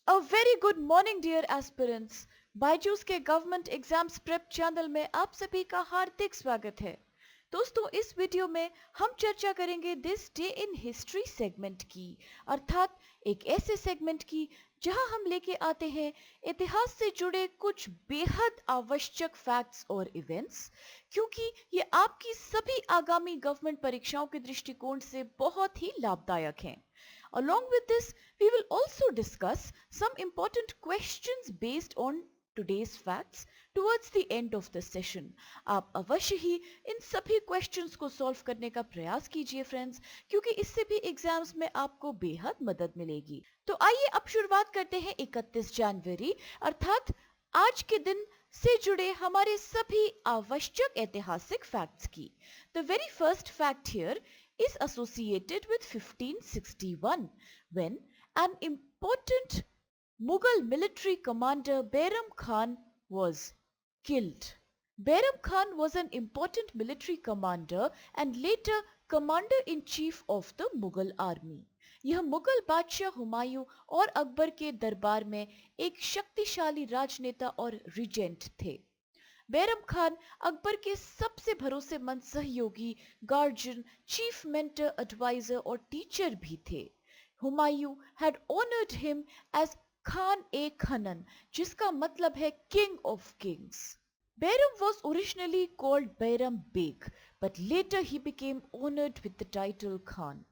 अ very good morning dear aspirants. Byju's के government exams prep channel में आप सभी का हार्दिक स्वागत है। दोस्तों, इस वीडियो में हम चर्चा करेंगे this day in history segment की, अर्थात एक ऐसे सेगमेंट की जहां हम लेके आते हैं इतिहास से जुड़े कुछ बेहद आवश्यक फैक्ट्स और इवेंट्स, क्योंकि ये आपकी सभी आगामी गवर्नमेंट परीक्षाओं के दृष्टिकोण से बहुत ही लाभदायक हैं। Along with this, we will also discuss some important questions based on today's facts towards the end of the session. आप अवश्य ही इन सभी क्वेश्चंस को सॉल्व करने का प्रयास कीजिए फ्रेंड्स, क्योंकि इससे भी एग्जाम्स में आपको बेहद मदद मिलेगी। तो आइए अब शुरुआत करते हैं 31 जनवरी अर्थात आज के दिन से जुड़े हमारे सभी आवश्यक ऐतिहासिक फैक्ट्स की। The very first fact here is associated with 1561 when an important Mughal military commander Bairam Khan was killed. Bairam Khan was an important military commander and later commander-in-chief of the Mughal army. यह मुगल बादशाह हुमायूं और अकबर के दरबार में एक शक्तिशाली राजनेता और रिजेंट थे। बैरम खान अकबर के सबसे भरोसेमंद सहयोगी, गार्जियन, चीफ मेंटर, एडवाइजर और टीचर भी थे। Humayun had honored him as Khan ए खनन, जिसका मतलब है king of Kings. Bayram was originally called Bayram Beg, but later he became honored with the title Khan.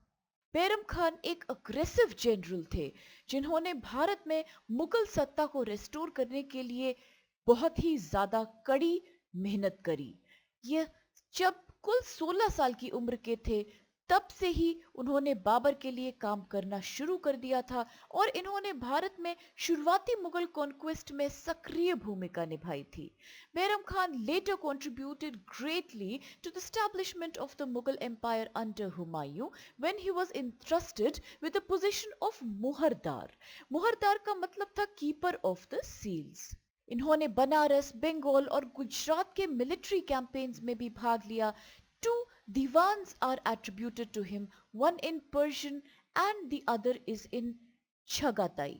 Bairam Khan एक अग्रेसिव जनरल थे जिन्होंने भारत में मुगल सत्ता को रेस्टोर करने के लिए बहुत ही ज्यादा कड़ी मेहनत करी। ये जब कुल 16 साल की उम्र के थे तब से ही उन्होंने बाबर के लिए काम करना शुरू कर दिया था और इन्होंने भारत में शुरुआती मुगल कॉन्क्वेस्ट में सक्रिय भूमिका निभाई थी। Bairam Khan later contributed greatly to the establishment of the Mughal Empire under Humayun when he was entrusted with the position of मुहरदार। मुहरदार का मतलब था कीपर ऑफ द सील्स। इन्होंने बनारस, बंगाल और गुजरात के मिलिट्री कैंपेन्स में भी भाग लिया। Two divans are attributed to him, one in Persian and the other is in Chagatai.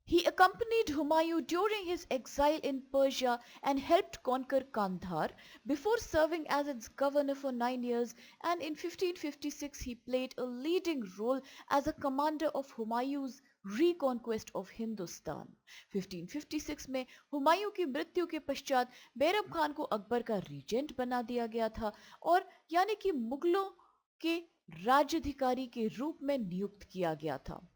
He accompanied Humayun during his exile in Persia and helped conquer Kandahar before serving as its governor for 9 years, and in 1556 he played a leading role as a commander of Humayun's reconquest of Hindustan. 1556 में हुमायूं की मृत्यु के पश्चात बैरम खान को अकबर का reagent बना दिया गया था और यानी कि मुगलों के राज्याधिकारी के रूप में नियुक्त किया गया था।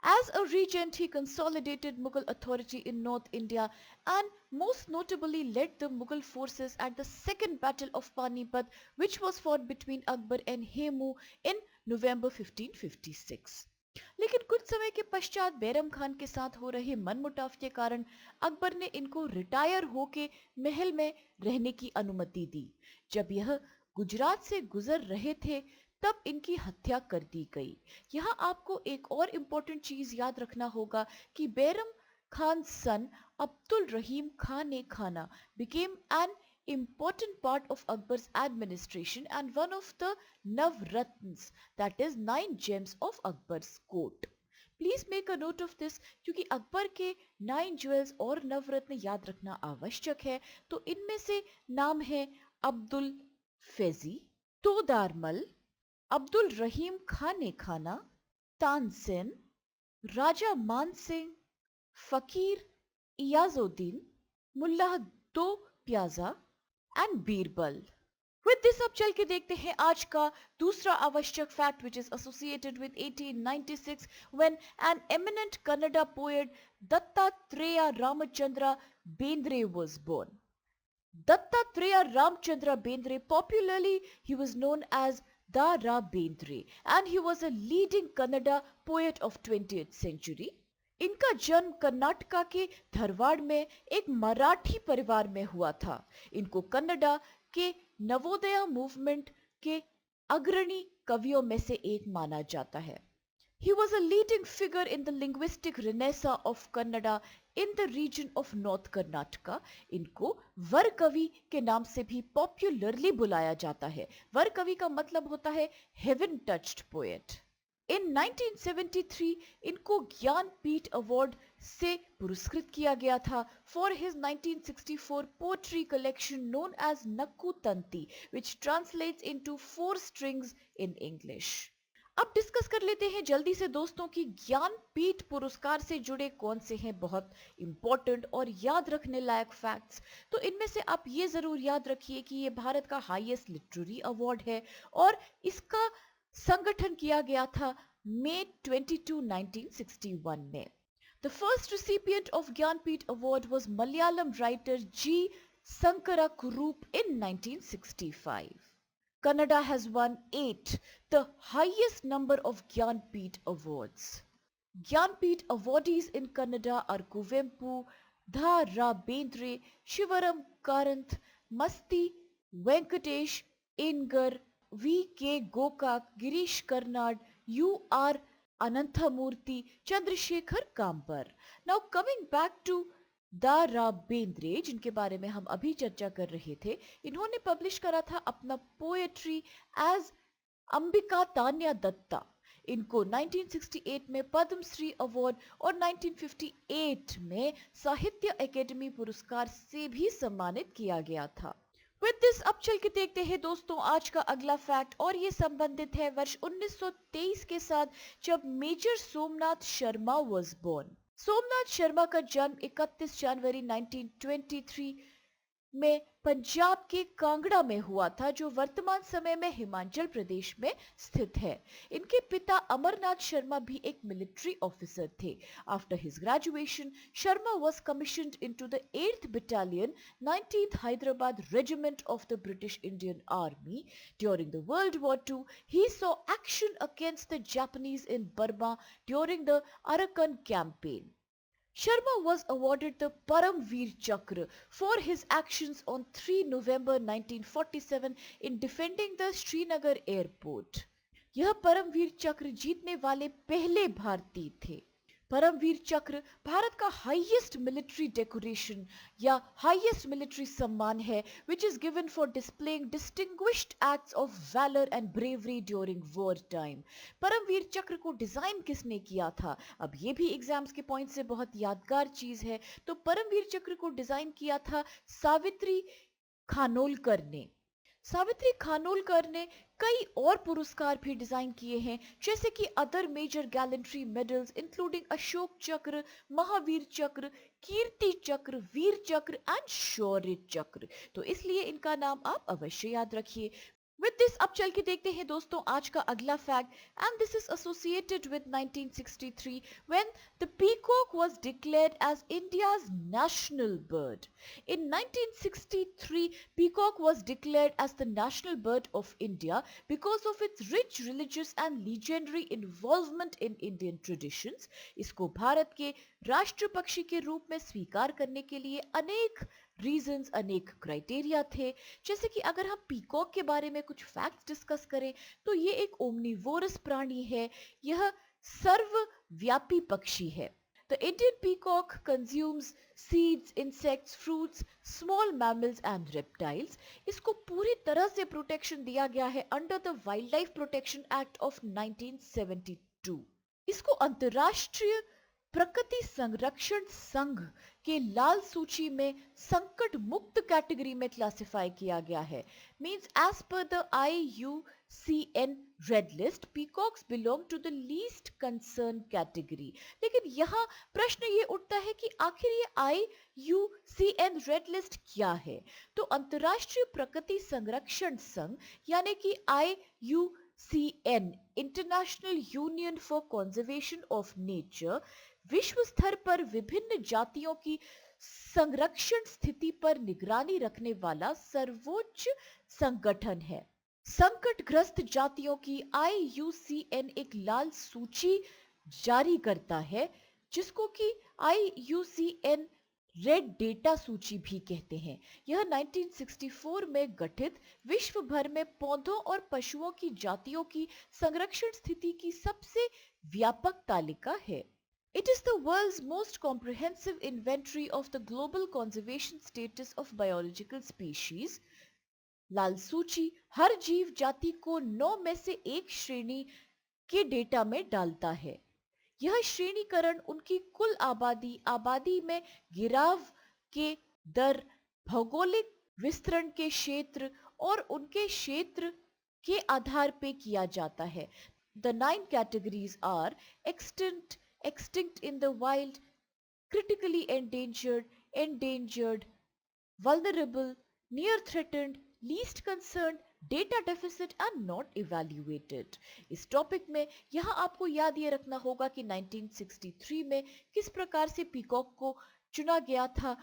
As a regent, he consolidated Mughal authority in North India and most notably led the Mughal forces at the Second Battle of Panipat, which was fought between Akbar and Hemu in November 1556. लेकिन कुछ समय के पश्चात बैरम खान के साथ हो रहे मनमुटाव के कारण अकबर ने इनको रिटायर होके महल में रहने की अनुमति दी। जब यह गुजरात से गुजर रहे थे तब इनकी हत्या कर दी गई। यहाँ आपको एक और इम्पोर्टेंट चीज याद रखना होगा कि बैरम खान सन अब्दुल रहीम खान ए खाना became an important part of Akbar's administration and one of the Navratnas, that is 9 gems of Akbar's court. Please make a note of this, क्योंकि अकबर के 9 ज्वेल्स और नवरत्न याद रखना आवश्यक है। तो इनमें से नाम है अब्दुल फैजी, तोदारमल, अब्दुल रहीम खान ए खाना, तानसेन, राजा मान सिंह, फकीर Iyazuddin, Mulla Do Piyaza and Birbal. With this अब चल के देखते हैं आज का दूसरा आवश्यक fact which is associated with 1896 when an eminent Kannada poet Dattatreya Ramchandra Bendre was born. Dattatreya Ramchandra Bendre, popularly he was known as Da Ra Bendre, and he was a leading Kannada poet of 20th century. इनका जन्म कर्नाटका के धरवाड़ में एक मराठी परिवार में हुआ था। इनको कन्नड़ा के नवोदय मूवमेंट के अग्रणी कवियों में से एक माना जाता है। He was a leading figure in the linguistic renaissance of Kannada in the region of North Karnataka. इनको वर कवि के नाम से भी पॉपुलरली बुलाया जाता है। वर कवि का मतलब होता है हेवन टच्ड पोएट। In 1973 इनको ज्ञानपीठ अवार्ड से पुरस्कृत किया गया था for his 1964 poetry collection known as Nakku Tanti, which translates into four strings in English. अब डिस्कस कर लेते हैं जल्दी से दोस्तों कि ज्ञानपीठ पुरस्कार से जुड़े कौन से हैं बहुत इंपॉर्टेंट और याद रखने लायक फैक्ट्स। तो इनमें से आप ये जरूर याद रखिए कि ये भारत का हाईएस्ट लिटरेरी अवार्ड है और इसका संगठन किया गया था मई 22, 1961 में। The first recipient of Gyanpith Award was Malayalam writer G. Sankara Kurup in 1965. Kannada has won 8, the highest number of Gyanpith Awards. Gyanpith awardees in Kannada are Kuvempu, Dha Ra Bendre, Shivaram Karanth, Masti, Venkatesh, Ingar, V.K. Gokak, Girish Karnad, U.R. Ananthamurthy, Chandrasekhar Kampar. Now coming back to दा रा बेंद्रे, जिनके बारे में हम अभी चर्चा कर रहे थे, इन्होंने पब्लिश करा था अपना पोएट्री एज अंबिका तान्या दत्ता। इनको 1968 में पद्मश्री अवार्ड और 1958 में साहित्य अकेडमी पुरस्कार से भी सम्मानित किया गया था। विद दिस अब चल के देखते हैं दोस्तों आज का अगला फैक्ट, और ये संबंधित है वर्ष 1923 के साथ, जब major Somnath Sharma was born. Somnath Sharma का जन्म 31 जनवरी 1923 में पंजाब के कांगड़ा में हुआ था, जो वर्तमान समय में हिमाचल प्रदेश में स्थित है। इनके पिता अमरनाथ शर्मा भी एक मिलिट्री ऑफिसर थे। After his graduation, Sharma was commissioned into the 8th Battalion, 19th Hyderabad Regiment of the British Indian Army. During the World War II, he saw action against the Japanese in Burma during the Arakan campaign. Sharma was awarded the Paramveer Chakra for his actions on 3 November 1947 in defending the Srinagar airport. यह परमवीर चक्र जीतने वाले पहले भारतीय थे। परमवीर चक्र भारत का highest military decoration या highest military सम्मान है, which is given for displaying distinguished acts of valour and bravery during war time. Paramvir Chakra को डिजाइन किसने किया था? अब ये भी एग्जाम्स के पॉइंट से बहुत यादगार चीज है। तो परमवीर चक्र को डिजाइन किया था सावित्री खानोलकर ने। सावित्री खानोलकर ने कई और पुरस्कार भी डिजाइन किए हैं, जैसे कि other major gallantry medals including Ashok Chakra, Mahavir चक्र, कीर्ति चक्र, वीर चक्र एंड शौर्य चक्र। तो इसलिए इनका नाम आप अवश्य याद रखिए। विद दिस अब चल के देखते हैं दोस्तों आज का अगला fact, and this is associated with 1963 when the peacock was declared as India's national bird. In 1963, peacock was declared as the national bird of India because of its rich religious and legendary involvement in Indian traditions. इसको भारत के राष्ट्र पक्षी के रूप में स्वीकार करने के लिए अनेक रीजंस, अनेक क्राइटेरिया थे। जैसे कि अगर हम पीकॉक के बारे में कुछ फैक्ट्स डिस्कस करें तो ये एक ओमनिवोरस प्राणी है, यह सर्वव्यापी पक्षी है। The Indian peacock consumes seeds, insects, fruits, small mammals and reptiles. इसको पूरी तरह से प्रोटेक्शन दिया गया है under the wild life protection act of 1972। इसको अंतरराष्ट्रीय प्रकृति संरक्षण संघ के लाल सूची में संकट मुक्त कैटेगरी में क्लासिफाई किया गया है। Means as per the IUCN red list, peacocks belong to the least concern category. लेकिन यहाँ प्रश्न ये उठता है कि आखिर ये IUCN रेड लिस्ट क्या है? तो अंतरराष्ट्रीय प्रकृति संरक्षण संघ यानी कि IUCN, international union for conservation of nature, विश्व स्तर पर विभिन्न जातियों की संरक्षण स्थिति पर निगरानी रखने वाला सर्वोच्च संगठन है। संकटग्रस्त जातियों की IUCN एक लाल सूची जारी करता है, जिसको कि IUCN रेड डेटा सूची भी कहते हैं। यह 1964 में गठित विश्व भर में पौधों और पशुओं की जातियों की संरक्षण स्थिति की सबसे व्यापक तालिका है। It is the world's most comprehensive inventory of the global conservation status of biological species. लाल सूची हर जीव जाति को 9 में से एक श्रेणी के डेटा में डालता है। यह श्रेणीकरण उनकी कुल आबादी में गिराव के दर, भौगोलिक विस्तरण के क्षेत्र और उनके क्षेत्र के आधार पे किया जाता है। The 9 categories are extinct, extinct in the wild, critically endangered, endangered, vulnerable, near threatened, least concerned, data deficit and not evaluated। इस टॉपिक में यहाँ आपको याद ये रखना होगा कि 1963 में किस प्रकार से पीकॉक को चुना गया था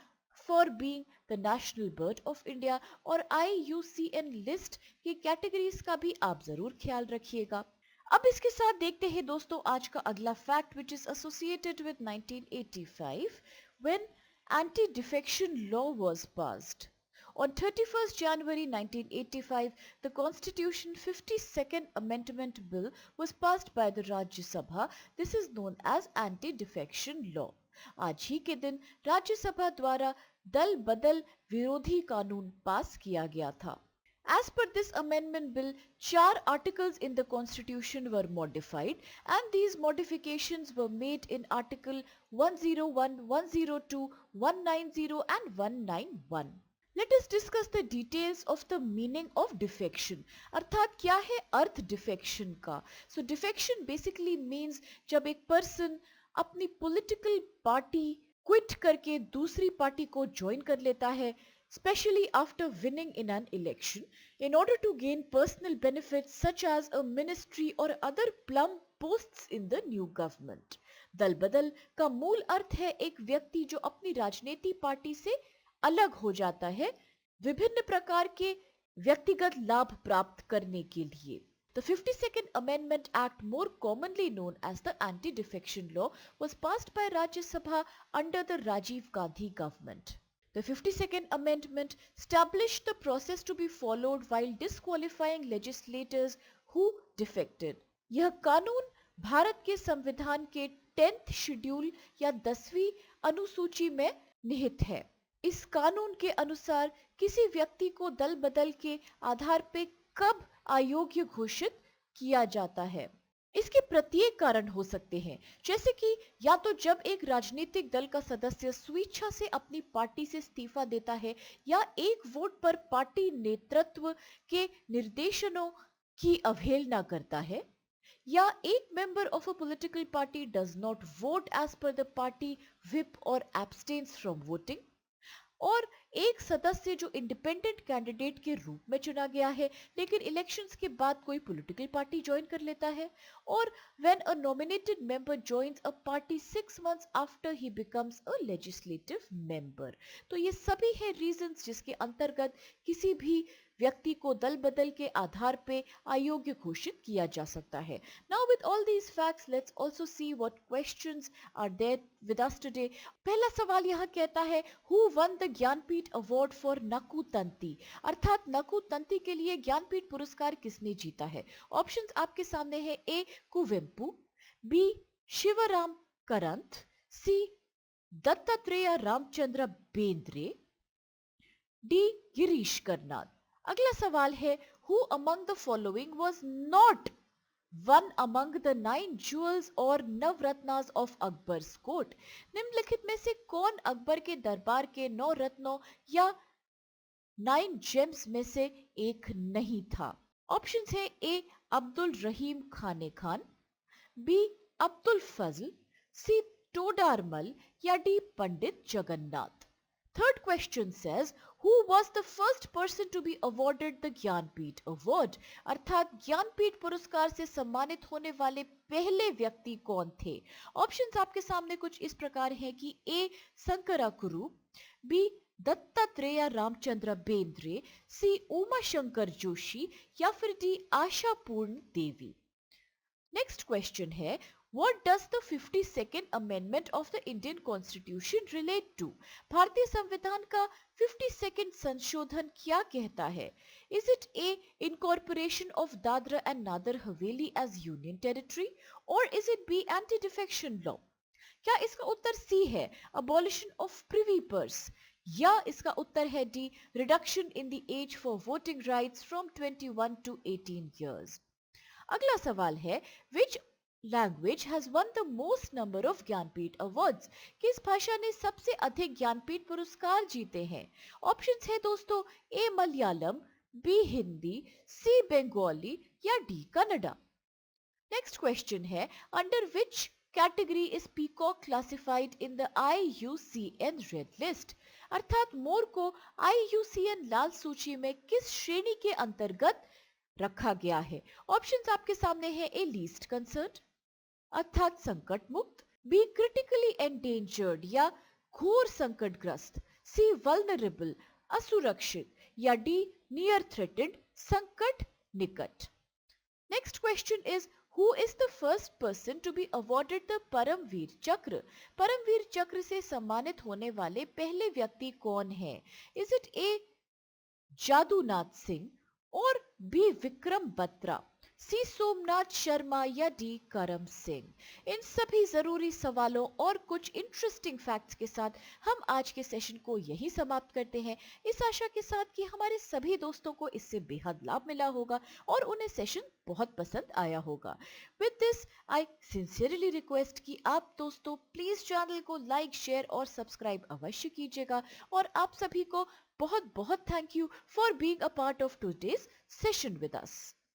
for being the national bird of India, और IUCN लिस्ट की कैटेगरीज का भी आप जरूर ख्याल रखिएगा। अब इसके साथ देखते हैं दोस्तों आज का अगला fact which is associated with 1985 when anti-defection law was passed. On 31st January 1985, the Constitution 52nd Amendment Bill was passed by the Rajya Sabha. This is known as anti-defection law. आज ही के दिन राज्य सभा द्वारा दल बदल विरोधी कानून पास किया गया था। As per this amendment bill, 4 articles in the constitution were modified and these modifications were made in article 101, 102, 190 and 191. Let us discuss the details of the meaning of defection. अर्थात क्या है अर्थ defection का? So defection basically means जब एक person अपनी political party quit करके दूसरी party को join कर लेता है, especially after winning in an election, in order to gain personal benefits such as a ministry or other plum posts in the new government. दल बदल का मूल अर्थ है एक व्यक्ति जो अपनी राजनीति पार्टी से अलग हो जाता है विभिन्न प्रकार के व्यक्तिगत लाभ प्राप्त करने के लिए। The 52nd Amendment Act, more commonly known as the Anti-Defection Law, was passed by Rajya Sabha under the Rajiv Gandhi government. The 52nd Amendment established the process to be followed while disqualifying legislators who defected. यह कानून भारत के संविधान के 10th schedule या 10वीं अनुसूची में निहित है। इस कानून के अनुसार किसी व्यक्ति को दल बदल के आधार पर कब अयोग्य घोषित किया जाता है। इसके प्रत्येक कारण हो सकते हैं, जैसे कि या तो जब एक राजनीतिक दल का सदस्य स्वेच्छा से अपनी पार्टी से इस्तीफा देता है या एक वोट पर पार्टी नेतृत्व के निर्देशनों की अवहेलना करता है, या एक member of a political party does not vote as per the party whip और एब्सटेन्स फ्रॉम वोटिंग, और एक सदस्य जो इंडिपेंडेंट कैंडिडेट के रूप में चुना गया है लेकिन इलेक्शंस के बाद कोई पॉलिटिकल पार्टी ज्वाइन कर लेता है, और when a nominated member joins a party 6 months after he becomes a legislative member. तो ये सभी है रीजंस जिसके अंतर्गत किसी भी व्यक्ति को दल बदल के आधार पे अयोग्य घोषित किया जा सकता है। Now with all these facts let's also see what questions are there with us today. पहला सवाल यह कहता है who won the Jnanpith award for Naku Tanti, अर्थात नकु तंती के लिए ज्ञानपीठ पुरस्कार किसने जीता है। ऑप्शंस आपके सामने है ए कुवेंपु, बी शिवराम करंत, सी दत्तात्रेय रामचंद्र बेंद्रे, डी गिरीश कर्नाड। अगला सवाल है who among the following was not one among the 9 jewels और नवरत्नास ऑफ अकबर्स कोर्ट। निम्नलिखित में से कौन अकबर के दरबार के 9 रत्नों या 9 जेम्स में से एक नहीं था। ऑप्शंस है ए अब्दुल रहीम खाने खान, बी अब्दुल फजल, सी टोडारमल या D Pandit Jagannath. Third question says, who was the first person to be awarded the Jnanpith award? अर्थात ज्ञानपीठ पुरस्कार से सम्मानित होने वाले पहले व्यक्ति कौन थे। ऑप्शंस आपके सामने कुछ इस प्रकार हैं कि ए शंकराकुरु, बी दत्तात्रेय रामचंद्र बेंद्रे, सी उमा शंकर जोशी या फिर डी आशा पूर्ण देवी। नेक्स्ट क्वेश्चन है What does the 52nd Amendment of the Indian Constitution relate to? भारतीय संविधान का 52nd संशोधन क्या कहता है। Is it A. Incorporation of Dadra and Nagar Haveli as Union Territory or is it B. Anti-defection law? क्या इसका उत्तर C है Abolition of Privy Purse, या इसका उत्तर है D. Reduction in the age for voting rights from 21 to 18 years? अगला सवाल है Which language has one the most number of Jnanpith awards. किस भाषा ने सबसे अधिक ज्ञानपीठ पुरस्कार जीते हैं? ऑप्शंस है दोस्तों, ए मलयालम, बी हिंदी, सी बंगाली या डी कन्नड़ा। नेक्स्ट क्वेश्चन है, under which category is peacock classified in the IUCN red list? अर्थात मोर को IUCN लाल सूची में किस श्रेणी के अंतर्गत रखा गया है? ऑप्शंस आपके सामने है, ए लीस्ट कंसर्न अर्थात संकट मुक्त, बी क्रिटिकली एंडेंजर्ड या घोर संकटग्रस्त, सी वल्नरेबल असुरक्षित या डी नियर थ्रेटेड संकट निकट। Next question is, who is the first person to be awarded the Paramvir चक्र? परमवीर चक्र से सम्मानित होने वाले पहले व्यक्ति कौन है? Is it A Jadunath Singh और बी विक्रम बत्रा, सी सोमनाथ शर्मा या डी करम सिंह? इन सभी जरूरी सवालों और कुछ इंटरेस्टिंग फैक्ट्स के साथ हम आज के सेशन को यहीं समाप्त करते हैं, इस आशा के साथ कि हमारे सभी दोस्तों को इससे बेहद लाभ मिला होगा और उन्हें सेशन बहुत पसंद आया होगा। With this I sincerely request कि आप दोस्तों प्लीज चैनल को लाइक, शेयर और सब्सक्राइब अवश्य कीजिएगा और आप सभी को बहुत बहुत thank you for being a part of today's session with us.